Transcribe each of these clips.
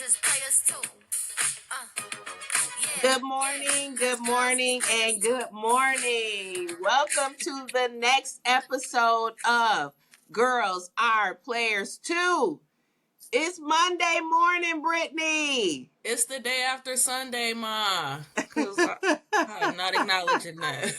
is players too. Good morning, and good morning. Welcome to the next episode of Girls Are Players Too. It's Monday morning, Brittany. It's the day after Sunday, Ma. Because I'm not acknowledging that.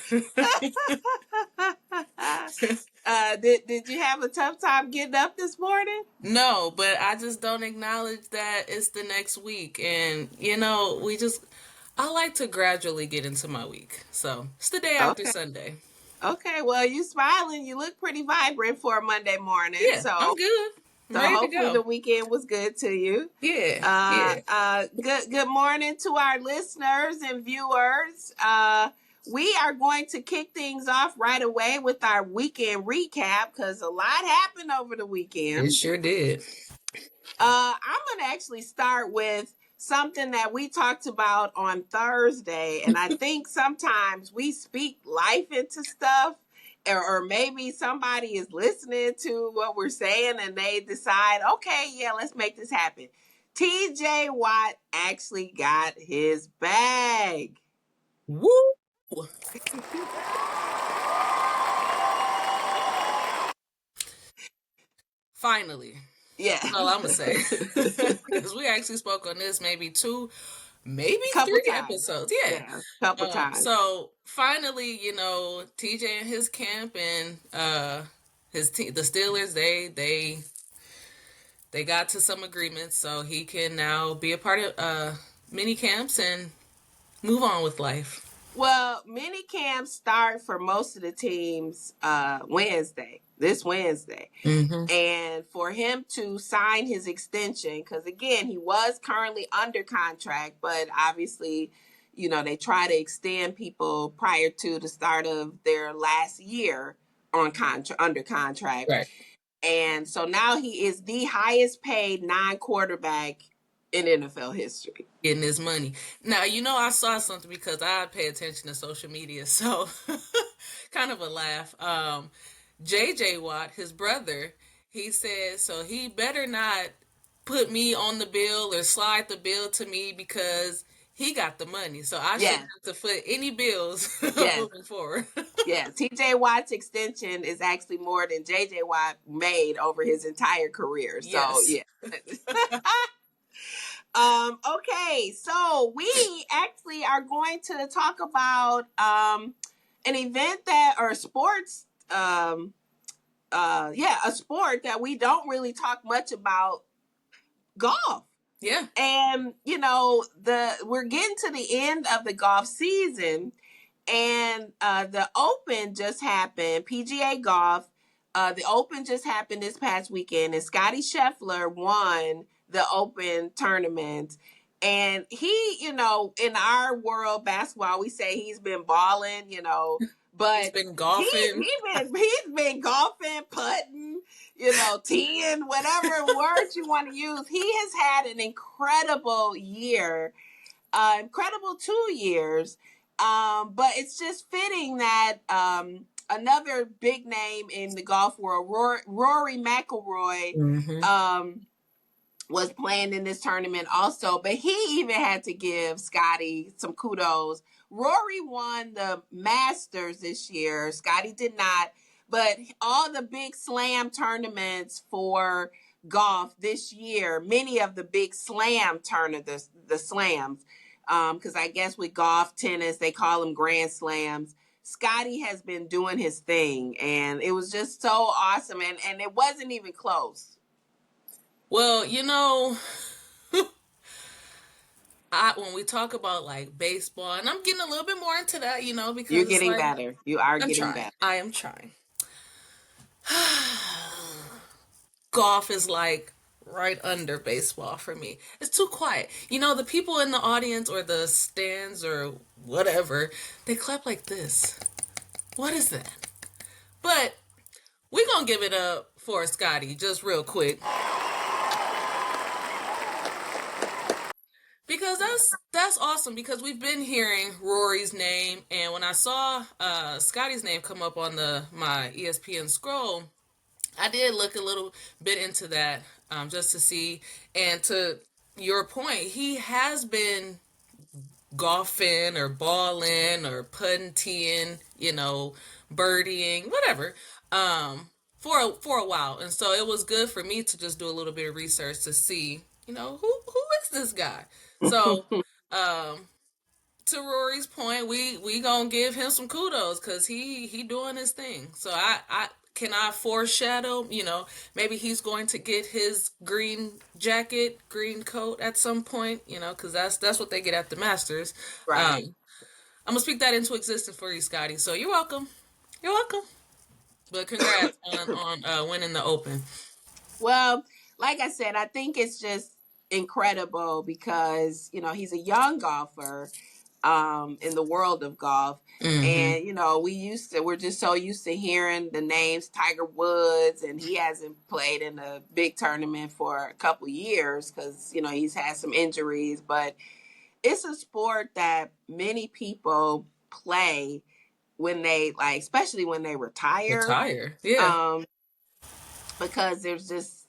Did you have a tough time getting up this morning? No, but I just don't acknowledge that it's the next week. And, I like to gradually get into my week. So it's the day after Sunday. Okay, well, you smiling. You look pretty vibrant for a Monday morning. Yeah, so I'm good. So hopefully the weekend was good to you. Yeah. Good morning to our listeners and viewers. We are going to kick things off right away with our weekend recap because a lot happened over the weekend. It sure did. I'm going to actually start with something that we talked about on Thursday. And I think sometimes we speak life into stuff. Or maybe somebody is listening to what we're saying and they decide, okay, yeah, let's make this happen. TJ Watt actually got his bag. Woo! Finally. Yeah. That's all I'm going to say. Because we actually spoke on this maybe three episodes. Yeah. Couple times. So finally, TJ and his camp and his team, the Steelers, they got to some agreements, so he can now be a part of mini camps and move on with life. Well, mini camps start for most of the teams this Wednesday. Mm-hmm. And for him to sign his extension, because again, he was currently under contract, but obviously, they try to extend people prior to the start of their last year under contract. Right. And so now he is the highest paid non-quarterback in NFL history. Getting his money. Now, I saw something because I pay attention to social media, so kind of a laugh. JJ Watt, his brother, he said, so he better not put me on the bill or slide the bill to me because he got the money. So I shouldn't have to foot any bills moving forward. Yeah, TJ Watt's extension is actually more than JJ Watt made over his entire career. So, yes. Yeah. Okay, so we actually are going to talk about an event or a sports, a sport that we don't really talk much about, golf. Yeah. And, we're getting to the end of the golf season, and the Open just happened, PGA Golf. The Open just happened this past weekend, and Scottie Scheffler won the Open tournament. And he, in our world, basketball, we say he's been balling, but he's been golfing. He's been golfing, putting, teeing, whatever words you want to use. He has had an incredible year, incredible 2 years. But it's just fitting that another big name in the golf world, Rory McIlroy, mm-hmm. Was playing in this tournament also, but he even had to give Scottie some kudos. Rory won the Masters this year. Scottie did not, but all the big slam tournaments for golf this year, many of the big slam tournaments, the slams, because I guess with golf, tennis, they call them grand slams. Scottie has been doing his thing, and it was just so awesome, and it wasn't even close. Well, when we talk about like baseball, and I'm getting a little bit more into that, because you're getting better. You are getting better. I am trying. Golf is like right under baseball for me. It's too quiet. The people in the audience or the stands or whatever, they clap like this. What is that? But we're going to give it up for Scottie just real quick. Because that's awesome, because we've been hearing Rory's name, and when I saw Scottie's name come up on my ESPN scroll, I did look a little bit into that just to see and to your point, he has been golfing or balling or putting teeing, birdieing, whatever, for a while. And so it was good for me to just do a little bit of research to see, who is this guy. So um, to Rory's point, we gonna give him some kudos because he doing his thing. So I can I foreshadow, maybe he's going to get his green jacket, green coat at some point, because that's what they get at the Masters. Right. I'm gonna speak that into existence for you, Scotty. So you're welcome. You're welcome. But congrats on winning the Open. Well, like I said, I think it's just incredible because, he's a young golfer in the world of golf. Mm-hmm. And, we're just so used to hearing the names Tiger Woods, and he hasn't played in a big tournament for a couple years because, he's had some injuries. But it's a sport that many people play when they, like, especially when they retire. Retire. Yeah. Um, because there's just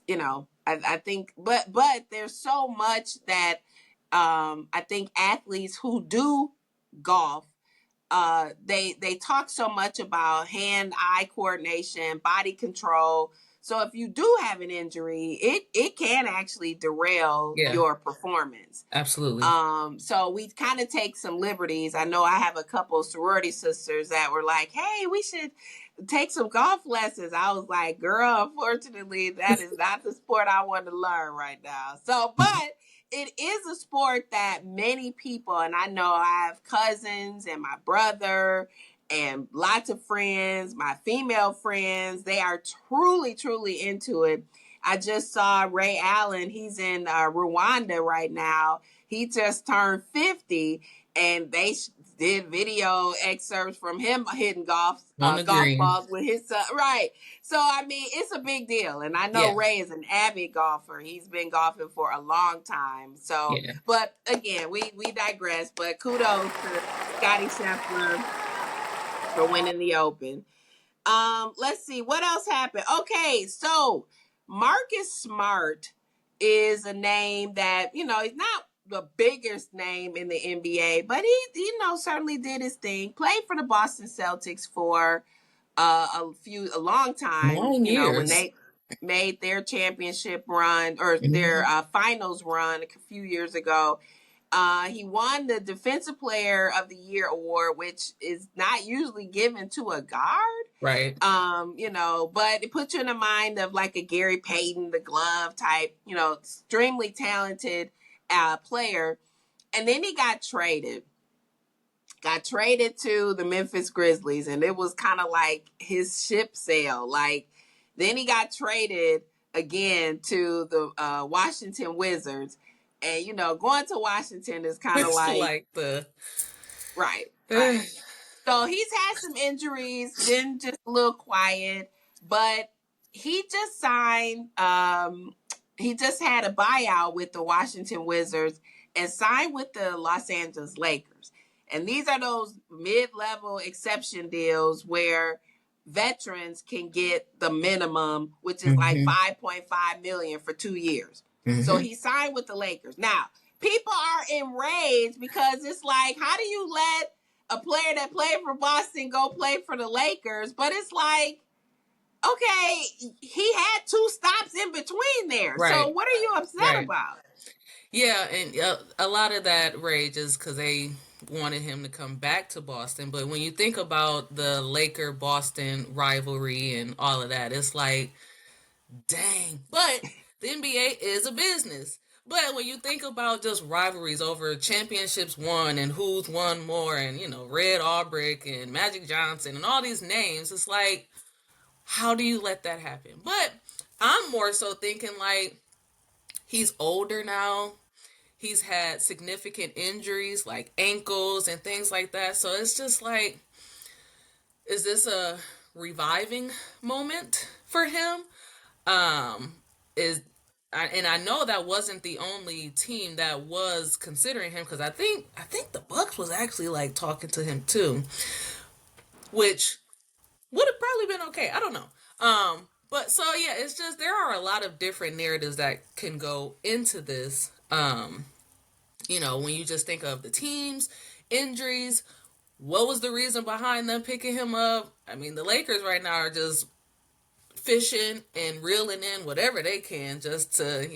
I think but there's so much that I think athletes who do golf they talk so much about hand-eye coordination, body control. So if you do have an injury, it can actually derail Yeah. your performance. Absolutely. So we kind of take some liberties. I know I have a couple of sorority sisters that were like, hey, we should take some golf lessons. I was like, girl, unfortunately, that is not the sport I want to learn right now. So, but it is a sport that many people, and I know I have cousins and my brother and lots of friends, my female friends, they are truly, truly into it. I just saw Ray Allen. He's in Rwanda right now. He just turned 50, and they did video excerpts from him hitting On the golf green. balls with his son. Right. So I mean, it's a big deal, and I know Yeah. Ray is an avid golfer. He's been golfing for a long time. So, Yeah. but again, we digress. But kudos to Scotty Scheffler for winning the Open. Let's see what else happened. Okay, so Marcus Smart is a name that he's not the biggest name in the NBA, but he certainly did his thing. Played for the Boston Celtics for a long time. When 9 years. they made their championship run or their Mhm. finals run a few years ago. He won the Defensive Player of the Year award, which is not usually given to a guard. Right. But it puts you in the mind of like a Gary Payton, the glove type, extremely talented player. And then he got traded to the Memphis Grizzlies, and it was kind of like his ship sail. Like, then he got traded again to the Washington Wizards. And, going to Washington is kind of It's like, like the right, right. So he's had some injuries, been just a little quiet, but he just signed. He just had a buyout with the Washington Wizards and signed with the Los Angeles Lakers. And these are those mid-level exception deals where veterans can get the minimum, which is like hmm 5.5 million for 2 years. So hmm he signed with the Lakers. Now, people are enraged because it's like, how do you let a player that played for Boston go play for the Lakers? But it's like, okay, he had two stops in between there. So Right. what are you upset Right. about? Yeah, and a lot of that rage is because they wanted him to come back to Boston. But when you think about the Laker Boston rivalry and all of that, it's like, dang. But the NBA is a business. But when you think about just rivalries over championships won and who's won more, and Red Aubrey and Magic Johnson and all these names, it's like, how do you let that happen? But I'm more so thinking like he's older now. He's had significant injuries like ankles and things like that. So it's just like, is this a reviving moment for him? Is and I know that wasn't the only team that was considering him because I think the Bucks was actually like talking to him too, which would have probably been okay. I don't know. But so yeah, it's just there are a lot of different narratives that can go into this. When you just think of the teams, injuries, what was the reason behind them picking him up? I mean, the Lakers right now are just fishing and reeling in whatever they can just to,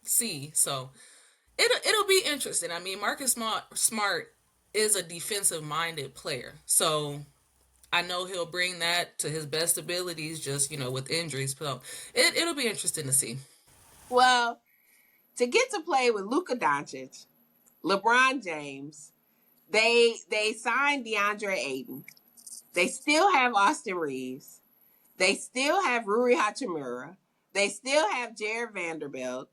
see. So it'll be interesting. I mean, Marcus Smart is a defensive minded player. So I know he'll bring that to his best abilities just, with injuries. So it'll be interesting to see. Well, to get to play with Luka Doncic, LeBron James, they signed DeAndre Ayton. They still have Austin Reeves. They still have Rui Hachimura. They still have Jared Vanderbilt,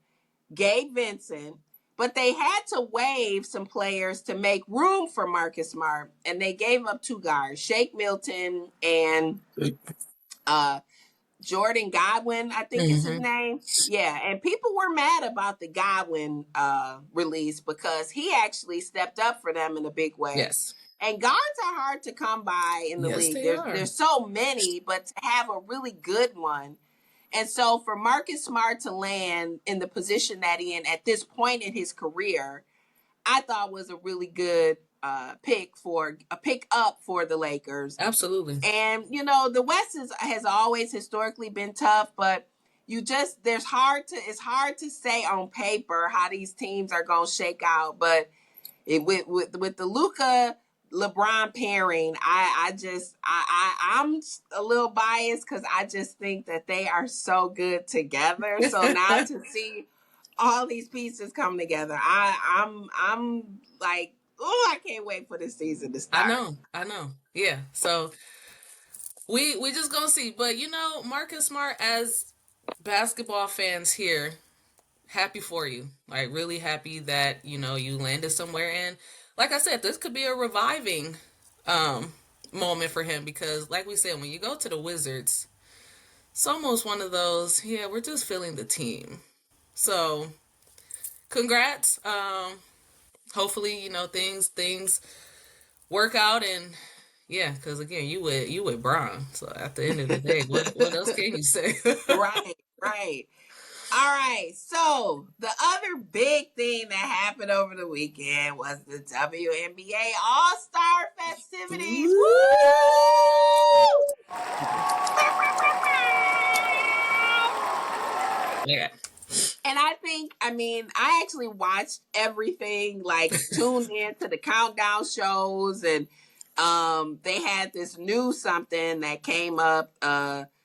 Gabe Vincent, but they had to waive some players to make room for Marcus Smart, and they gave up two guards, Shake Milton and uh, Jordan Godwin, I think is his Mm-hmm. name. Yeah, and people were mad about the Godwin release because he actually stepped up for them in a big way. Yes. And guards are hard to come by in the Yes, league. they are. There's so many, but to have a really good one. And so for Marcus Smart to land in the position that he in at this point in his career, I thought was a really good pick up for the Lakers. Absolutely. And the West has always historically been tough, but it's hard to say on paper how these teams are going to shake out. But with the Luka LeBron pairing, I'm a little biased because I just think that they are so good together. So now to see all these pieces come together, I'm like, oh, I can't wait for the season to I start. know. I know. Yeah. So we just gonna see. But Marcus Smart, as basketball fans here, happy for you. Like really happy that, you landed somewhere, and like I said, this could be a reviving um moment for him because like we said, when you go to the Wizards, it's almost one of those, yeah, we're just feeling the team. So congrats. Hopefully, things work out, and yeah, because again, you with Brian. So at the end of the day, what else can you say? Right, right. All right. So the other big thing that happened over the weekend was the WNBA All Star festivities. Woo! Woo! Yeah. And I actually watched everything, like tuned in to the countdown shows, and they had this new something that came up,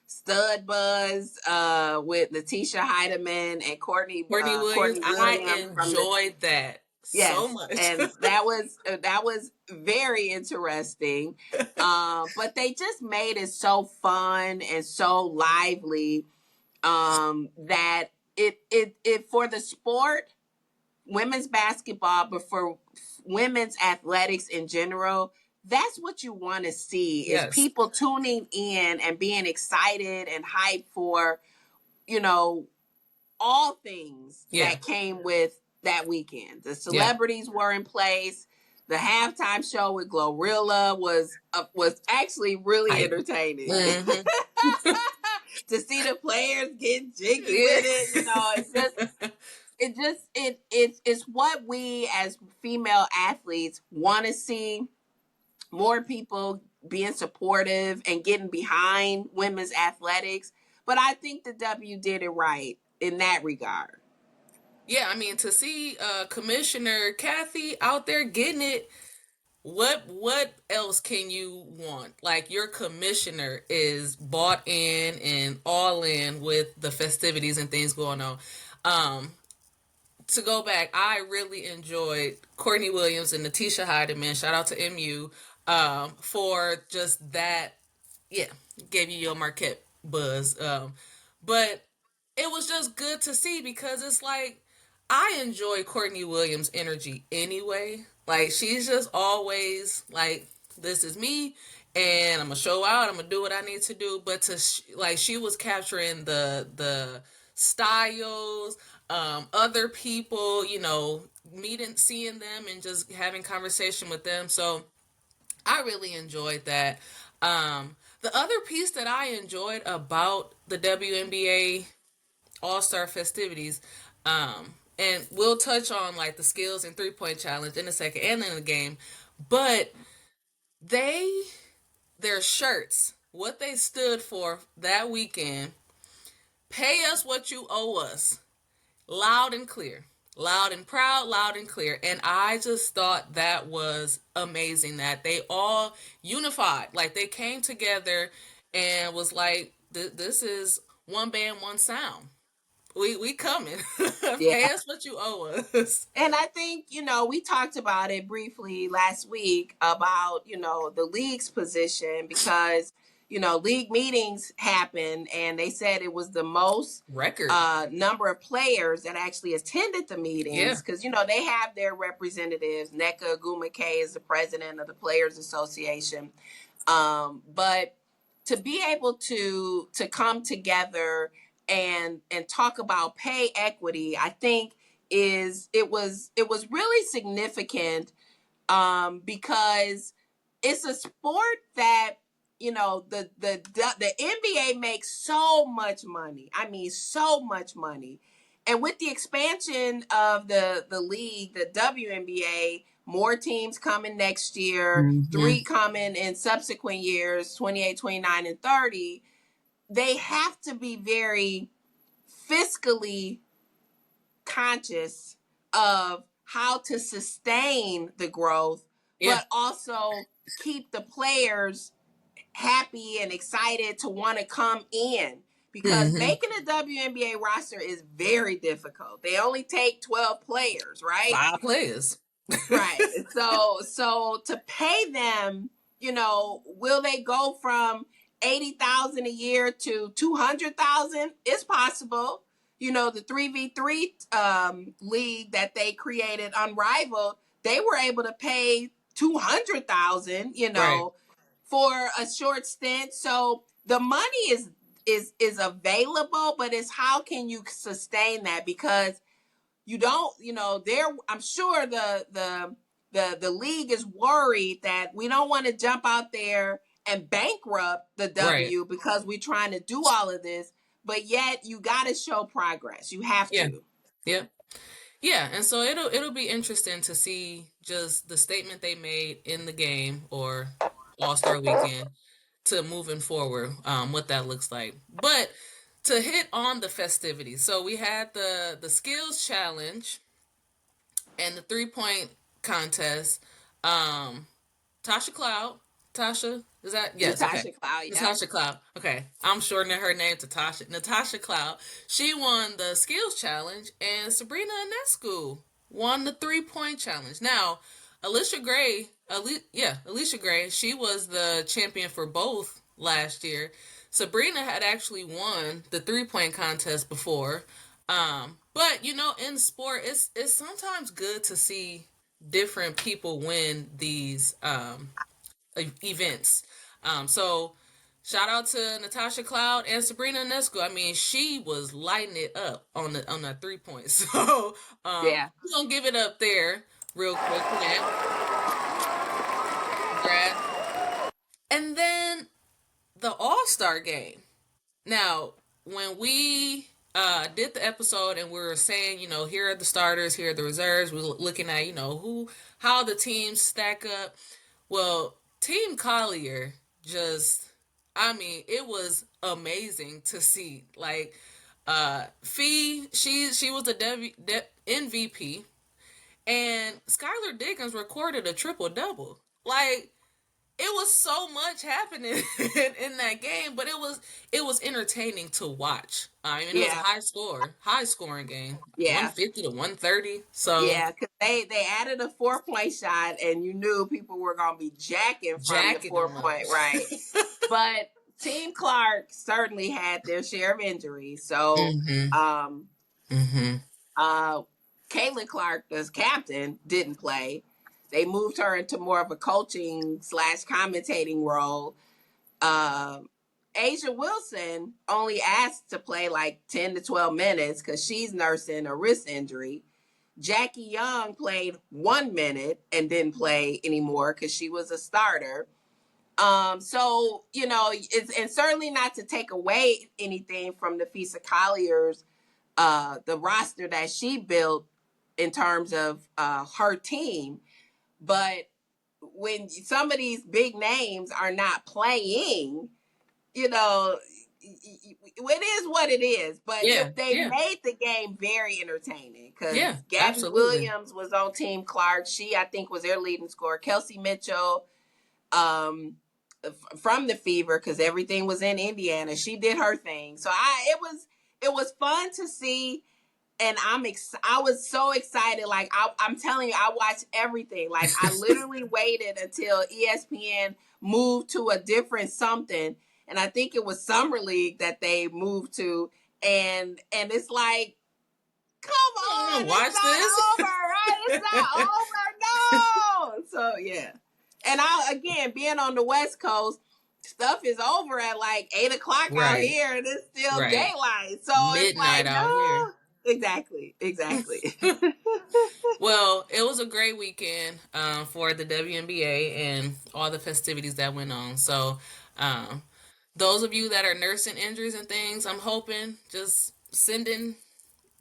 Stud Buzz, with Letitia Heidemann and Courtney Williams, Courtney I Williams from the enjoyed that so yes, much. and that was very interesting. But they just made it so fun and so lively, that it for the sport, women's basketball, but for women's athletics in general, that's what you want to see is Yes. people tuning in and being excited and hyped for, you know, all things Yeah. that came with that weekend. The Yeah. celebrities were in place. The halftime show with Glorilla was actually really I. entertaining. Mm-hmm. To see the players get jiggy Yeah. with it, it's what we as female athletes want to see. More people being supportive and getting behind women's athletics. But I think the W did it right in that regard. Yeah, I mean to see Commissioner Kathy out there getting it, what else can you want? Like your commissioner is bought in and all in with the festivities and things going on. Um to go back, I really enjoyed Courtney Williams and Natisha Heidemann. Shout out to MU for just that. Yeah, gave you your Marquette buzz. But it was just good to see because it's like I enjoy Courtney Williams' energy anyway. Like she's just always like, this is me, and I'm gonna show out. I'm gonna do what I need to do. But like she was capturing the styles, other people, meeting, seeing them, and just having conversation with them. So I really enjoyed that. The other piece that I enjoyed about the WNBA All-Star festivities, and we'll touch on like the skills and three-point challenge in a second and in the game, but they their shirts, what they stood for that weekend, pay us what you owe us, loud and clear. Loud and proud, loud and clear. And I just thought that was amazing that they all unified. Like they came together and was like, this is one band, one sound. We coming. Yeah. Pay us what you owe us. And I think, we talked about it briefly last week about, the league's position because, league meetings happened and they said it was the most Record. number of players that actually attended the Yeah. meetings because, they have their representatives. Neka Agumake is the president of the Players Association. But to be able to come together and talk about pay equity, I think it was really significant because it's a sport that the NBA makes so much money. I mean, so much money. And with the expansion of the league, the WNBA, more teams coming next year, Mm-hmm. three coming in subsequent years, 28, 29, and 30, they have to be very fiscally conscious of how to sustain the growth, Yeah. but also keep the players happy and excited to want to come in because Mm-hmm. making a WNBA roster is very difficult. They only take 12 players, right? 5 players. Right. So to pay them, will they go from 80,000 a year to 200,000? It's possible. The 3v3 league that they created, Unrivaled, they were able to pay 200,000, Right. for a short stint. So the money is available, but it's how can you sustain that because you don't, there I'm sure the league is worried that we don't want to jump out there and bankrupt the Right. W because we're trying to do all of this, but yet you got to show progress. You have Yeah. to. Yeah. Yeah, and so it'll be interesting to see just the statement they made in the game or All Star Weekend to moving forward, what that looks like. But to hit on the festivities, so we had the skills challenge and the 3-point contest. Um, Tasha Cloud. Tasha, is that? Yes, okay. Natasha Cloud, yep. Natasha Cloud. Okay. I'm shortening her name to Tasha. Natasha Cloud. She won the skills challenge, and Sabrina Ionescu won the 3-point challenge. Now, Alicia Gray, she was the champion for both last year. Sabrina had actually won the 3-point contest before. But in sport, it's sometimes good to see different people win these events. So shout out to Natasha Cloud and Sabrina Ionescu. I mean, she was lighting it up on that 3 point. So Yeah. we're gonna give it up there real quick for that. Congrats. And then the All-Star game. Now, when we did the episode and we were saying, here are the starters, here are the reserves, we were looking at, how the teams stack up. Well, Team Collier just, I mean, it was amazing to see. Like, Fee, she was the MVP, and Skylar Diggins recorded a triple double. Like, it was so much happening in that game, but it was entertaining to watch. I mean, it was a Yeah. high scoring game, Yeah. 150 to 130. So Yeah, because they added a 4-point shot, and you knew people were gonna be jacking from the jacking four them up. point, right? But Team Clark certainly had their share of injuries. So, Mm-hmm. um, Mm-hmm. Caitlin Clark, as captain, didn't play. They moved her into more of a coaching slash commentating role. Um, Asia Wilson only asked to play like 10 to 12 minutes because she's nursing a wrist injury. Jackie Young played 1 minute and didn't play anymore because she was a starter. So it's and certainly not to take away anything from the Fisa Collier's the roster that she built in terms of her team, but when some of these big names are not playing, you know, it is what it is. But Yeah, they yeah, made the game very entertaining because yeah, Gabby absolutely. Williams was on Team Clark. She, I think, was their leading scorer. Kelsey Mitchell, um, from the Fever, because everything was in Indiana. She did her thing. So it was fun to see, and I was so excited. Like I'm telling you, I watched everything. Like I literally waited until ESPN moved to a different something, and I think it was Summer League that they moved to, and it's like, come on, it's Watch not this. over, right? It's not over, no. So yeah, and I again being on the West Coast. Stuff is over at like 8 o'clock out Right, here, and it's still right. daylight. So it's Midnight like, out here. no, exactly, exactly. Well, it was a great weekend for the WNBA and all the festivities that went on. So, um, those of you that are nursing injuries and things, I'm hoping just sending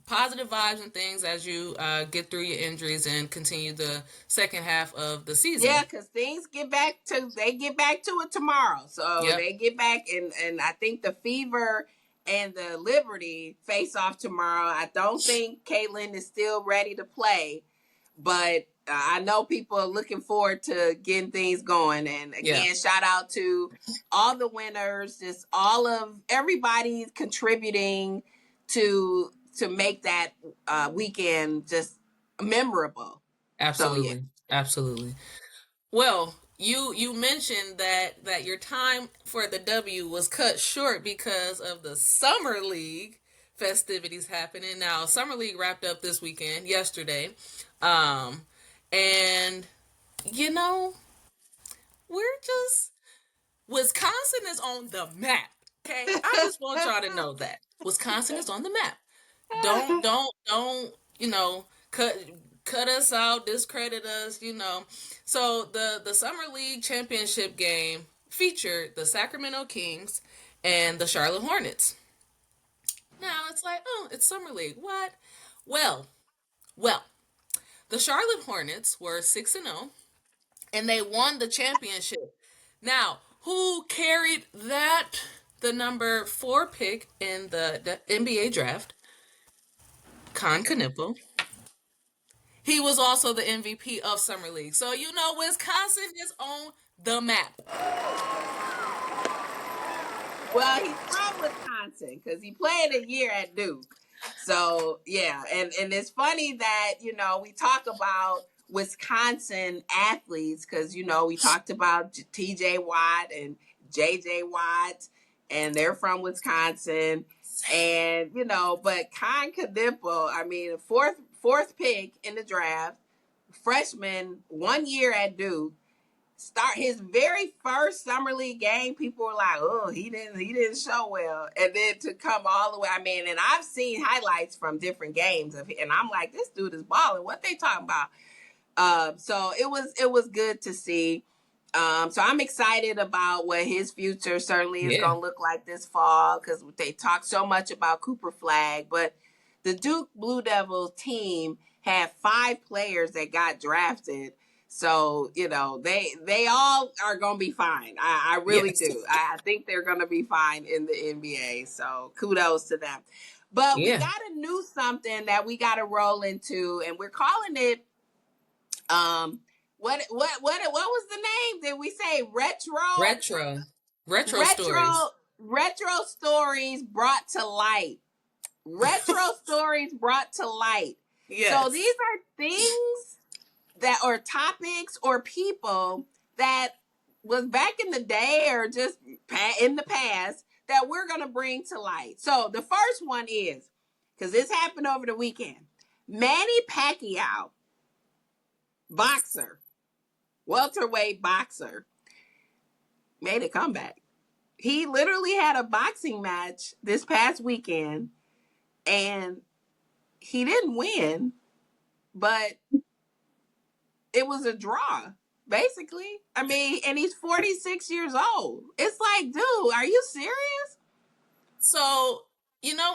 positive vibes and things as you get through your injuries and continue the second half of the Yeah, season. because things get back to it tomorrow. So Yep. they get back, and I think the Fever and the Liberty face off tomorrow. I don't think Caitlin is still ready to play, but I know people are looking forward to getting things going. And Yeah. again, shout out to all the winners, just all of everybody contributing to make that weekend just memorable. So yeah. Absolutely. Absolutely. Well, you mentioned that your time for the W was cut short because of the summer league festivities happening. Now, summer league wrapped up this weekend, yesterday, um, and you know we're just Wisconsin is on the map. Okay, I just want y'all to know that Wisconsin is on the map. Don't cut us out, discredit us. So the summer league championship game featured the Sacramento Kings and the Charlotte Hornets. Now it's like, oh, it's summer league. What? Well, well, the Charlotte Hornets were 6-0 and they won the championship. Now, who carried that? The number 4 pick in the NBA draft, Con Knueppel. He was also the MVP of Summer League. So Wisconsin is on the map. Well, he's from Wisconsin because he played a year at Duke. So yeah, and it's funny that we talk about Wisconsin athletes because we talked about T.J. Watt and J.J. Watt, and they're from Wisconsin, and but Con Knueppel, I mean, fourth pick in the draft, freshman, 1 year at Duke, start his very first summer league game, people were like, "Oh, he didn't show well," and then to come all the way. I mean, and I've seen highlights from different games of, and I'm like, this dude is balling. What they talking about? So it was good to see. So I'm excited about what his future certainly is Yeah. going to look like this fall because they talk so much about Cooper Flag, but the Duke Blue Devils team had 5 players that got drafted. So they all are gonna be fine. I really Yes. do. I think they're gonna be fine in the NBA. So kudos to them. But we Yeah. got a new something that we got to roll into, and we're calling it what was the name? Did we say Retro. Retro stories. retro retro stories brought to light? Retro stories brought to light. So Yes. these are things that or topics or people that was back in the day or just in the past that we're going to bring to light. So the first one is, because this happened over the weekend, Manny Pacquiao, boxer, welterweight boxer, made a comeback. He literally had a boxing match this past weekend, and he didn't win, but it was a draw. basically. I mean, and he's 46 years old. It's like, dude, are you serious? So,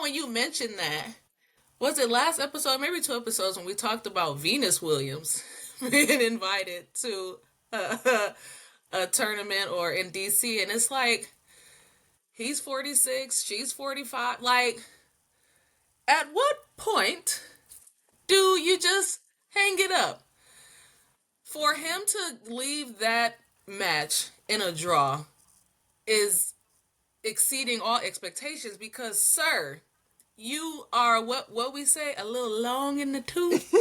when you mentioned that, was it last episode, maybe 2 episodes, when we talked about Venus Williams being invited to a, a tournament or in DC, and it's like he's 46, she's 45. Like, at what point do you just hang it up? For him to leave that match in a draw is exceeding all expectations because, sir, you are what we say, a little long in the tooth.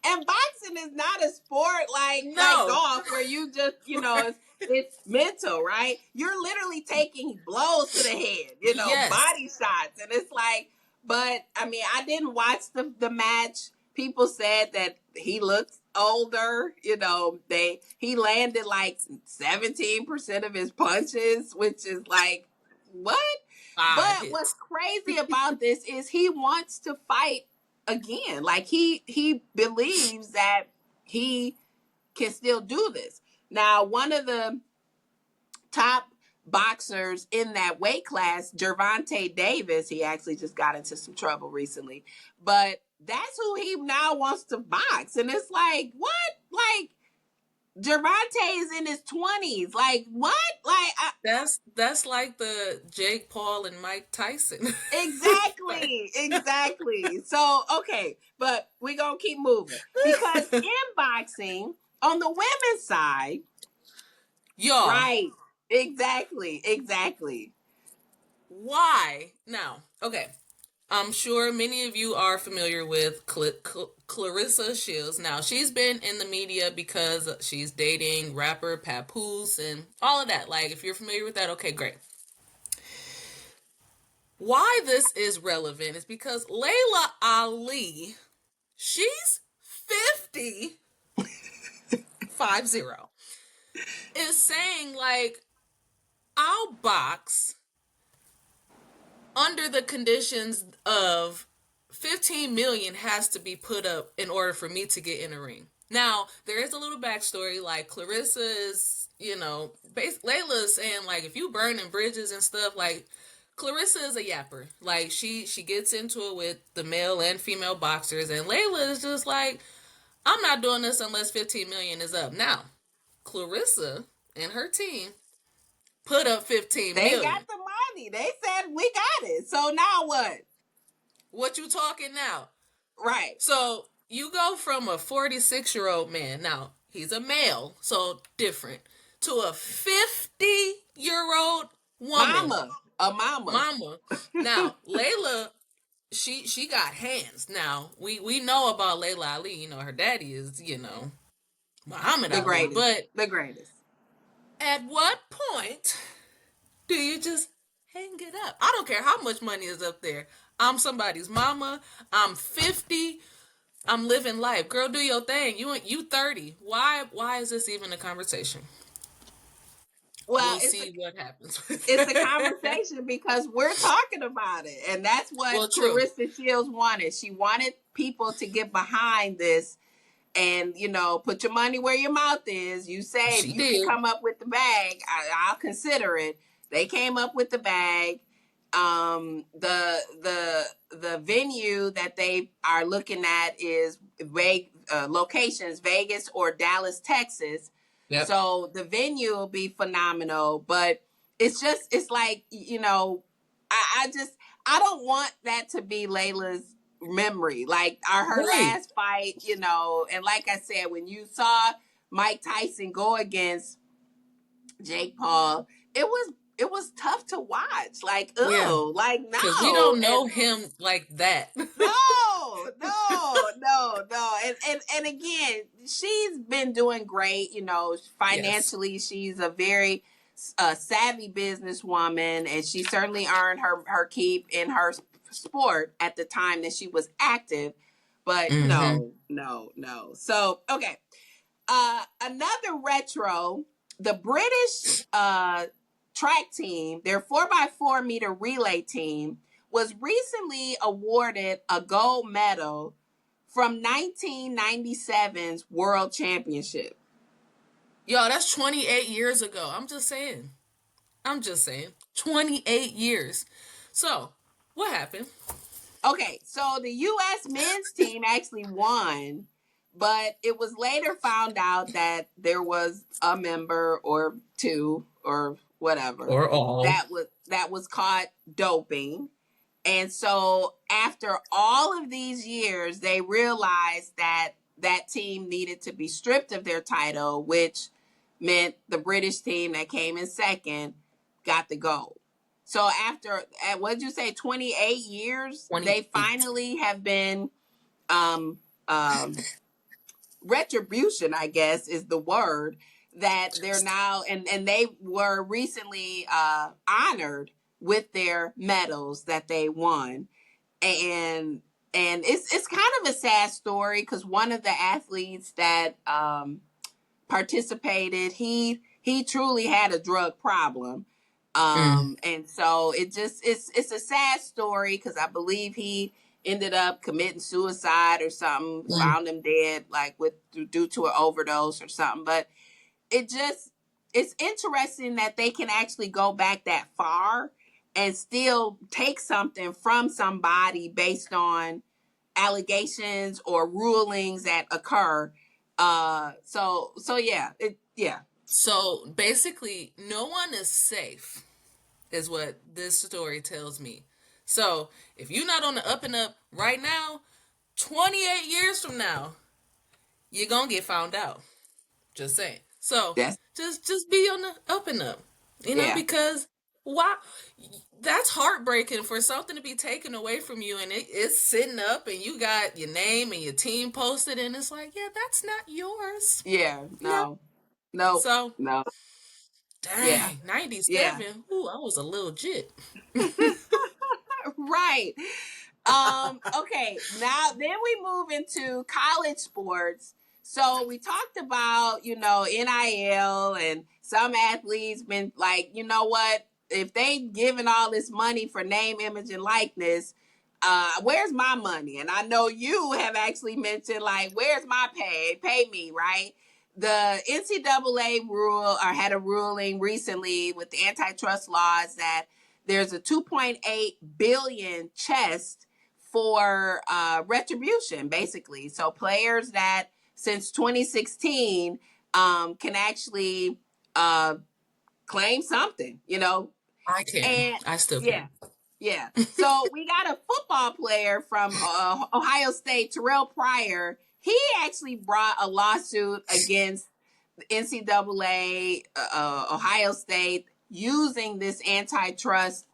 And boxing is not a sport like No. golf where you just, it's mental, right? You're literally taking blows to the head, Yes. body shots. And it's like, but I mean, I didn't watch the match. People said that he looks older, he landed like 17% of his punches, which is like, what? Five But what's hits. crazy about this is he wants to fight again. Like he believes that he can still do this. Now, one of the top boxers in that weight class, Gervonta Davis, he actually just got into some trouble recently, but that's who he now wants to box. And it's like, what? Like, Gervonta is in his 20s. Like, what? Like, That's like the Jake Paul and Mike Tyson. exactly, exactly. So, okay, but we're going to keep moving because in boxing, on the women's side, Y'all, right, exactly, exactly. why? Now, okay. I'm sure many of you are familiar with Clarissa Shields. Now, she's been in the media because she's dating rapper Papoose and all of that. Like, if you're familiar with that, okay, great. Why this is relevant is because Layla Ali, she's 50, 50, is saying, like, I'll box under the conditions of 15 million has to be put up in order for me to get in a ring. Now, there is a little backstory. Like, Clarissa is, Layla's saying, like, if you burning bridges and stuff, like, Clarissa is a yapper. Like, she gets into it with the male and female boxers, and Layla is just like, I'm not doing this unless 15 million is up. Now, Clarissa and her team put up 15 They got million. the money. They said, we got it. So now what? What you talking now? Right. So you go from a 46-year-old man, now he's a male, so different, to a 50-year-old woman, Mama. A mama. mama. Now, Layla, she got hands. Now, we know about Layla Ali, her daddy is, Muhammad The Ali. greatest. But The greatest. at what point do you just hang it up? I don't care how much money is up there. I'm somebody's mama. I'm 50. I'm living life. Girl, do your thing. You 30. Why is this even a conversation? Well, We'll see what happens. it's a conversation because we're talking about it. And that's Well, what true. Clarissa Shields wanted. She wanted people to get behind this and, put your money where your mouth is. You say, if She you can did. come up with the bag, I'll consider it. They came up with the bag. The venue that they are looking at is locations, Vegas or Dallas, Texas. Yep. So the venue will be phenomenal, but it's like, I just, I don't want that to be Layla's memory. Like her Right. last fight, and like I said, when you saw Mike Tyson go against Jake Paul, it was tough to watch. Like, Yeah. oh, like Because we no. don't know And him like that. no, no, no, no. And again, she's been doing great. Yes. Financially, she's a very savvy businesswoman, and she certainly earned her keep in her sport at the time that she was active. But Mm-hmm. no, no, no. So okay, another retro, the British track team, their 4x4 meter relay team, was recently awarded a gold medal from 1997's World Championship. Yo, that's 28 years ago. I'm just saying. 28 years. So, what happened? Okay, so the U.S. men's team actually won, but it was later found out that there was a member or two or whatever Or all. that was caught doping. And so after all of these years, they realized that that team needed to be stripped of their title, which meant the British team that came in second got the gold. So after, what did you say, 28 years, they 28. finally have been, um, um, retribution, I guess is the word, that they're now, and they were recently honored with their medals that they won. And it's kind of a sad story because one of the athletes that participated, he truly had a drug problem. Mm, And so it's a sad story because I believe he ended up committing suicide or something, mm. found him dead like with due to an overdose or something. But it just it's interesting that they can actually go back that far and still take something from somebody based on allegations or rulings that occur. So yeah, yeah. So, basically, no one is safe, is what this story tells me. So, if you're not on the up and up right now, 28 years from now, you're going to get found out. Just saying. So That's just be on the up and up, yeah, because why? That's heartbreaking for something to be taken away from you, and it's sitting up, and you got your name and your team posted, and it's like, yeah, that's not yours. yeah. No. No, no, So no. Yeah, dang, yeah. 97. Ooh, I was a little jit. Right. Okay, now then we move into college sports. So we talked about, NIL, and some athletes been like, you know what? If they giving all this money for name, image, and likeness, where's my money? And I know you have actually mentioned like, where's my pay? Pay me, right? The NCAA had a ruling recently with the antitrust laws that there's a 2.8 billion chest for retribution, basically. So players that since 2016 can actually uh, claim something, I can. and I still yeah, can. yeah. So we got a football player from Ohio State, Terrell Pryor. He actually brought a lawsuit against the NCAA, Ohio State, using this antitrust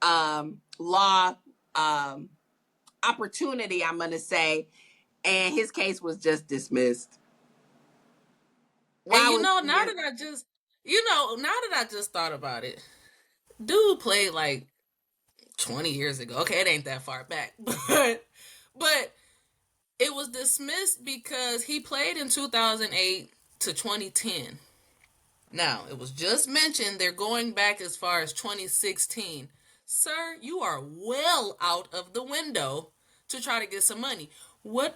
law um, opportunity, I'm going to say, and his case was just dismissed. And Why was it now that I just thought about it, dude played like 20 years ago. Okay, it ain't that far back, but it was dismissed because he played in 2008 to 2010. Now, it was just mentioned they're going back as far as 2016. Sir, you are well out of the window to try to get some money. What's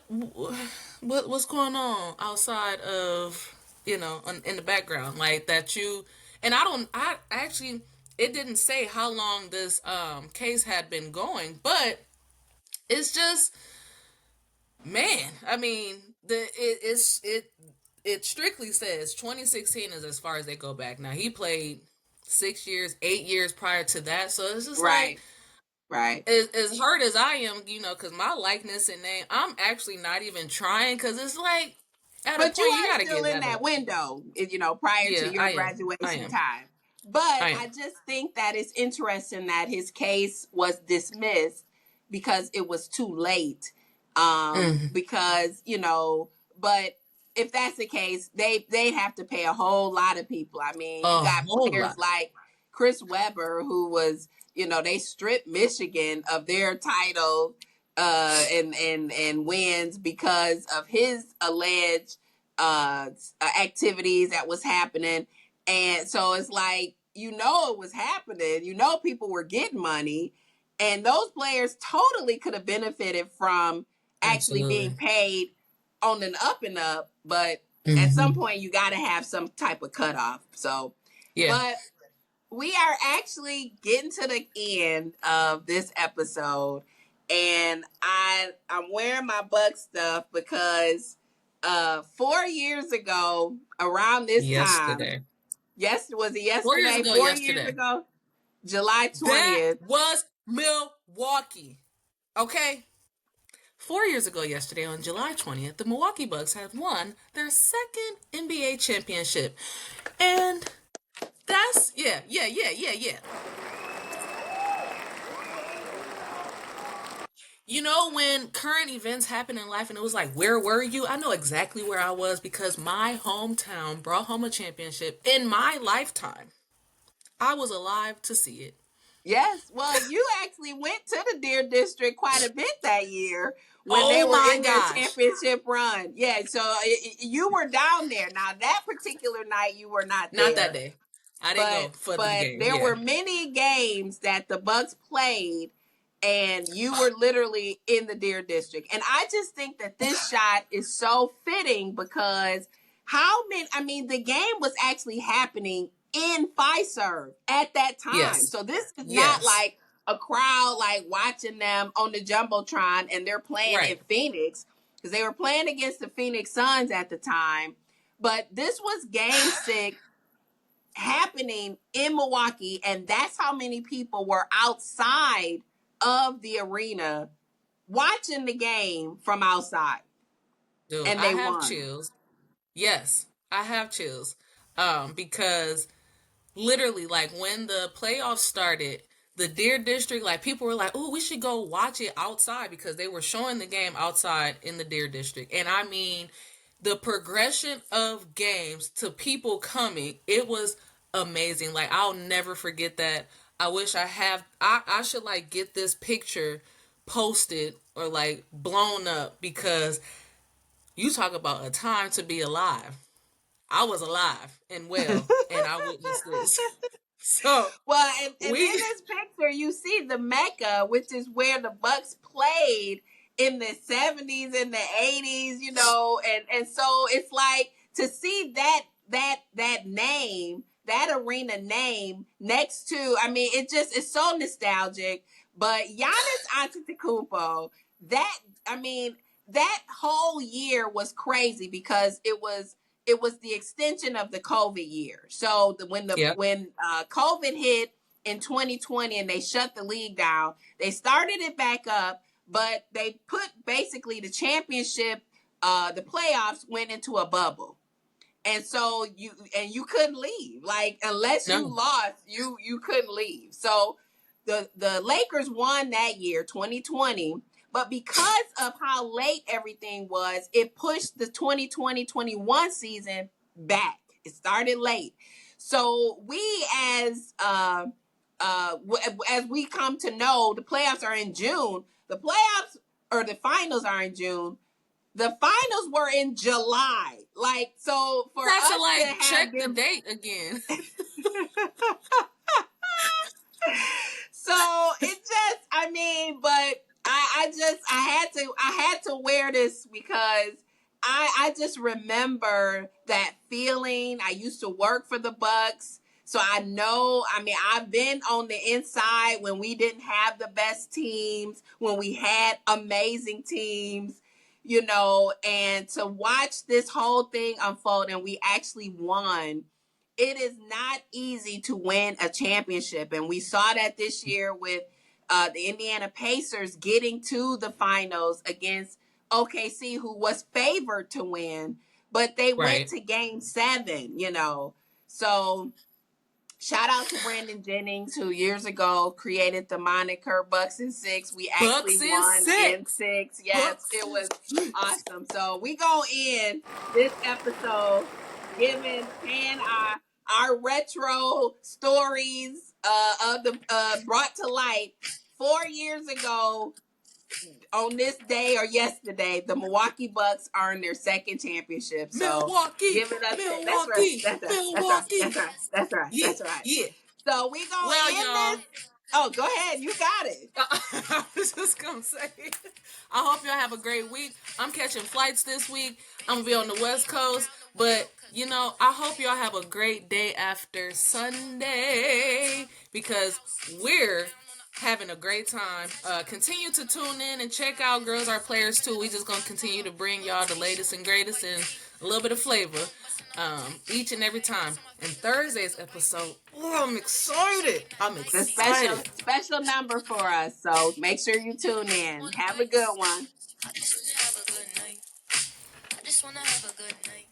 going on outside of, in the background, like that you and I actually, it didn't say how long this case had been going, but it's just, man, I mean, it strictly says 2016 is as far as they go back. Now he played 6 years, 8 years prior to that, so it's just like, right, right? as hard as I am, because my likeness and name, I'm actually not even trying, because it's like, at a But you point you are gotta still give in that that up. window, prior to Yeah, your I am. I graduation am. time. But I am. I just think that it's interesting that his case was dismissed because it was too late. Mm. Because, but if that's the case, they have to pay a whole lot of people. I mean, you A got whole players lot. like Chris Webber, who was, they stripped Michigan of their title and wins because of his alleged activities that was happening. And so it's like, it was happening, people were getting money, and those players totally could have benefited from actually being Absolutely. paid on an up and up, but at some Hmm. point you got to have some type of cutoff. So, Yeah. but we are actually getting to the end of this episode, and I'm wearing my Buck stuff because 4 years ago around this time, Yesterday. yes, was it 4 years yesterday? ago 4 years yesterday. ago, July That 20th. was Milwaukee. Okay? 4 years ago yesterday, on July 20th, the Milwaukee Bucks have won their second NBA championship. And yeah. You know, when current events happen in life and it was like, where were you? I know exactly where I was because my hometown brought home a championship in my lifetime. I was alive to see it. Yes, well, you actually went to the Deer District quite a bit that year when they Oh were my in their gosh. championship run. Yeah, so you were down there. Now that particular night, you were not Not that there, day. I didn't but go for the but game. there Yeah. were many games that the Bucks played, and you were literally in the Deer District. And I just think that this shot is so fitting because how many? I mean, the game was actually happening in Fiserv at that time, Yes. so this is not Yes. like a crowd like watching them on the jumbotron, and they're playing in Right. Phoenix because they were playing against the Phoenix Suns at the time. But this was Game 6 happening in Milwaukee, and that's how many people were outside of the arena watching the game from outside, Dude, and I they have won. chills. Yes, I have chills. Because literally, like when the playoffs started, the Deer District, like people were like, "Oh, we should go watch it outside," because they were showing the game outside in the Deer District. And I mean, the progression of games to people coming, it was amazing. Like I'll never forget that. I wish I should like get this picture posted or like blown up because you talk about a time to be alive. I was alive and well, and I witnessed this. So Well, and in we, this picture, you see the Mecca, which is where the Bucks played in the 70s and the 80s, and so it's like to see that name, that arena name next to, I mean, it's so nostalgic. But Giannis Antetokounmpo, that I mean, that whole year was crazy because it was the extension of the COVID year. So yep, when COVID hit in 2020 and they shut the league down, they started it back up, but they put basically the championship, the playoffs went into a bubble, and so you couldn't leave, like unless you no, lost, you couldn't leave. So the Lakers won that year 2020, but because of how late everything was, it pushed the 2020-21 season back. It started late, so we as we come to know, the playoffs are in June. The playoffs or the finals are in June. The finals were in July. Like, so for had to us to like have check the them, date again. so it just, I mean, but I had to wear this because I just remember that feeling. I used to work for the Bucks. So I know, I mean, I've been on the inside when we didn't have the best teams, when we had amazing teams, and to watch this whole thing unfold and we actually won. It is not easy to win a championship. And we saw that this year with the Indiana Pacers getting to the finals against OKC, who was favored to win, but they went Right. to game 7. So shout out to Brandon Jennings, who years ago created the moniker Bucks in Six. We actually Bucks in won in six. six. Yes, Bucks it in was six. awesome. So we gonna end this episode paying our retro stories of the brought to light 4 years ago on this day or yesterday. The Milwaukee Bucks earned their second championship. So Milwaukee, giving us that. That's right. Milwaukee, That's right. That's right. Milwaukee. That's right. That's right. Yeah, That's right. yeah. So we gonna Well, end this. y'all, Oh, go ahead. You got it. I was just gonna say, I hope y'all have a great week. I'm catching flights this week. I'm gonna be on the West Coast, but I hope y'all have a great day after Sunday because we're having a great time. Continue to tune in and check out Girls Are Players too. We just gonna continue to bring y'all the latest and greatest and a little bit of flavor each and every time. And Thursday's episode, oh, I'm excited. I'm It's a special excited. special number for us. So make sure you tune in. Have a good one. I just wanna have a good night. I just wanna have a good night.